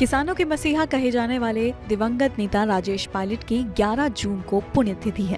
किसानों के मसीहा कहे जाने वाले दिवंगत नेता राजेश पायलट की 11 जून को पुण्यतिथि है।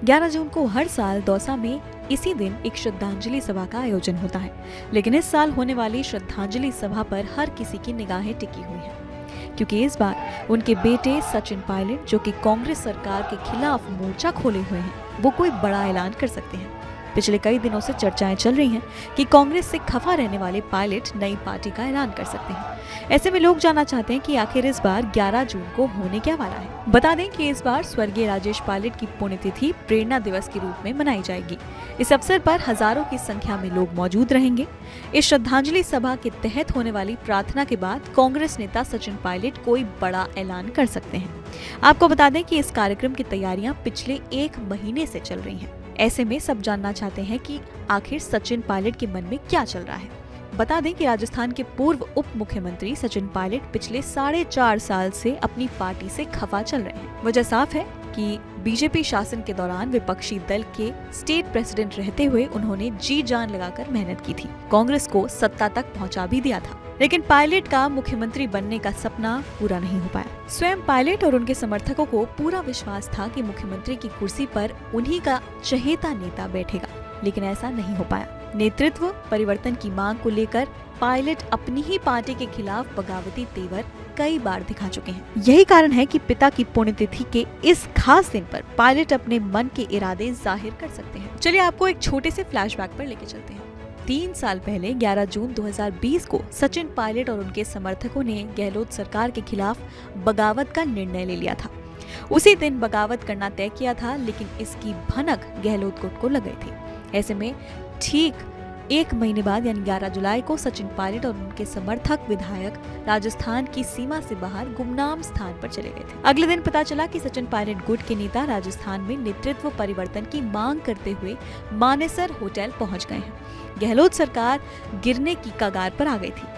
11 जून को हर साल दौसा में इसी दिन एक श्रद्धांजलि सभा का आयोजन होता है, लेकिन इस साल होने वाली श्रद्धांजलि सभा पर हर किसी की निगाहें टिकी हुई हैं, क्योंकि इस बार उनके बेटे सचिन पायलट, जो कि कांग्रेस सरकार के खिलाफ मोर्चा खोले हुए हैं, वो कोई बड़ा ऐलान कर सकते हैं। पिछले कई दिनों से चर्चाएं चल रही हैं कि कांग्रेस से खफा रहने वाले पायलट नई पार्टी का ऐलान कर सकते हैं। ऐसे में लोग जानना चाहते हैं कि आखिर इस बार 11 जून को होने क्या वाला है। बता दें कि इस बार स्वर्गीय राजेश पायलट की पुण्यतिथि प्रेरणा दिवस के रूप में मनाई जाएगी। इस अवसर पर हजारों की संख्या में लोग मौजूद रहेंगे। इस श्रद्धांजलि सभा के तहत होने वाली प्रार्थना के बाद कांग्रेस नेता सचिन पायलट कोई बड़ा ऐलान कर सकते हैं। आपको बता दें कि इस कार्यक्रम की तैयारियां पिछले 1 महीने से चल रही हैं। ऐसे में सब जानना चाहते हैं कि आखिर सचिन पायलट के मन में क्या चल रहा है। बता दें कि राजस्थान के पूर्व उप मुख्यमंत्री सचिन पायलट पिछले 4.5 साल से अपनी पार्टी से खफा चल रहे हैं। वजह साफ है कि बीजेपी शासन के दौरान विपक्षी दल के स्टेट प्रेसिडेंट रहते हुए उन्होंने जी जान लगाकर मेहनत की थी, कांग्रेस को सत्ता तक पहुंचा भी दिया था, लेकिन पायलट का मुख्यमंत्री बनने का सपना पूरा नहीं हो पाया। स्वयं पायलट और उनके समर्थकों को पूरा विश्वास था कि मुख्यमंत्री की कुर्सी पर उन्हीं का चहेता नेता बैठेगा, लेकिन ऐसा नहीं हो पाया। नेतृत्व परिवर्तन की मांग को लेकर पायलट अपनी ही पार्टी के खिलाफ बगावती तेवर कई बार दिखा चुके हैं। यही कारण है कि पिता की पुण्यतिथि के इस खास दिन पर पायलट अपने मन के इरादे जाहिर कर सकते हैं। चलिए आपको एक छोटे से फ्लैशबैक पर लेके चलते हैं। 3 साल पहले 11 जून 2020 को सचिन पायलट और उनके समर्थकों ने गहलोत सरकार के खिलाफ बगावत का निर्णय ले लिया था। उसी दिन बगावत करना तय किया था, लेकिन इसकी भनक गहलोत गुट को लग गई थी। ऐसे में ठीक 1 महीने बाद यानी 11 जुलाई को सचिन पायलट और उनके समर्थक विधायक राजस्थान की सीमा से बाहर गुमनाम स्थान पर चले गए थे। अगले दिन पता चला कि सचिन पायलट गुट के नेता राजस्थान में नेतृत्व परिवर्तन की मांग करते हुए मानेसर होटल पहुंच गए हैं। गहलोत सरकार गिरने की कगार पर आ गई थी।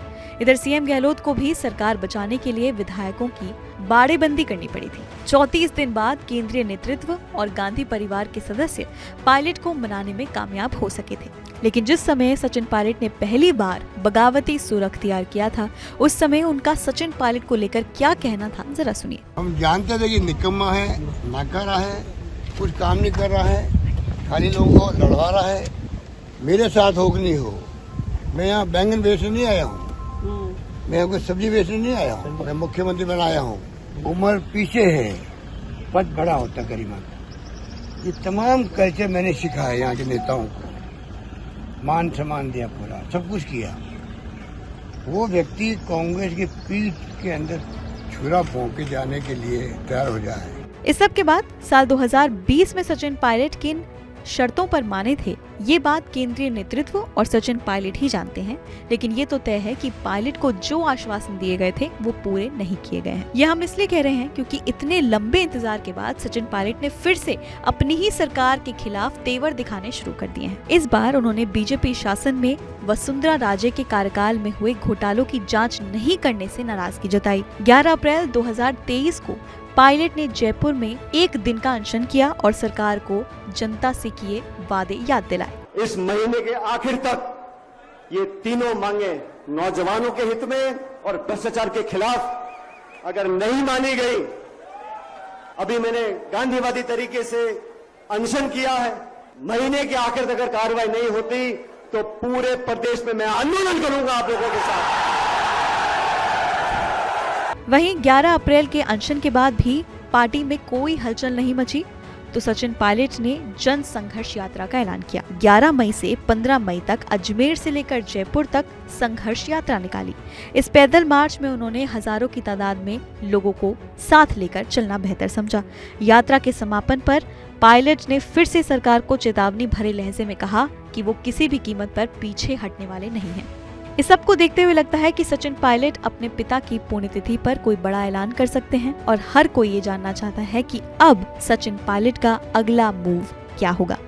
इधर सीएम गहलोत को भी सरकार बचाने के लिए विधायकों की बाड़ेबंदी करनी पड़ी थी। 34 दिन बाद केंद्रीय नेतृत्व और गांधी परिवार के सदस्य पायलट को मनाने में कामयाब हो सके थे, लेकिन जिस समय सचिन पायलट ने पहली बार बगावती सुर अख्तियार किया था, उस समय उनका सचिन पायलट को लेकर क्या कहना था, जरा सुनिए। हम जानते थे कि निकम्मा है, नाकारा है, कुछ काम नहीं कर रहा है, खाली लोगों को लड़वा रहा है। मेरे साथ हो कि नहीं हो, मैं यहाँ बैंगन बेचने नहीं आया हूँ, मैं यहाँ कोई सब्जी बेचने नहीं आया हूँ, मैं मुख्यमंत्री बनाया हूँ। उम्र पीछे है, पद बड़ा होता करीबन। ये तमाम कल्चर मैंने सिखाया यहाँ के नेताओं को, मान सम्मान दिया, पूरा सब कुछ किया। वो व्यक्ति कांग्रेस की पीठ के अंदर छुरा भोंक के जाने के लिए तैयार हो जाए। इस सब के बाद साल 2020 में सचिन पायलट किन शर्तों पर माने थे, ये बात केंद्रीय नेतृत्व और सचिन पायलट ही जानते हैं, लेकिन ये तो तय है कि पायलट को जो आश्वासन दिए गए थे वो पूरे नहीं किए गए हैं। यह हम इसलिए कह रहे हैं क्योंकि इतने लंबे इंतजार के बाद सचिन पायलट ने फिर से अपनी ही सरकार के खिलाफ तेवर दिखाने शुरू कर दिए हैं। इस बार उन्होंने बीजेपी शासन में वसुंधरा राजे के कार्यकाल में हुए घोटालों की जाँच नहीं करने से नाराजगी जताई। 11 अप्रैल 2023 को पायलट ने जयपुर में 1 दिन का अनशन किया और सरकार को जनता से किए वादे याद दिलाए। इस महीने के आखिर तक ये तीनों मांगे नौजवानों के हित में और भ्रष्टाचार के खिलाफ अगर नहीं मानी गई, अभी मैंने गांधीवादी तरीके से अनशन किया है, महीने के आखिर तक अगर कार्रवाई नहीं होती तो पूरे प्रदेश में मैं आंदोलन करूंगा आप लोगों के साथ। वहीं 11 अप्रैल के अनशन के बाद भी पार्टी में कोई हलचल नहीं मची, तो सचिन पायलट ने जन संघर्ष यात्रा का ऐलान किया। 11 मई से 15 मई तक अजमेर से लेकर जयपुर तक संघर्ष यात्रा निकाली। इस पैदल मार्च में उन्होंने हजारों की तादाद में लोगों को साथ लेकर चलना बेहतर समझा। यात्रा के समापन पर पायलट ने फिर से सरकार को चेतावनी भरे लहजे में कहा कि वो किसी भी कीमत पर पीछे हटने वाले नहीं हैं। इस सब को देखते हुए लगता है कि सचिन पायलट अपने पिता की पुण्यतिथि पर कोई बड़ा ऐलान कर सकते हैं और हर कोई ये जानना चाहता है कि अब सचिन पायलट का अगला मूव क्या होगा।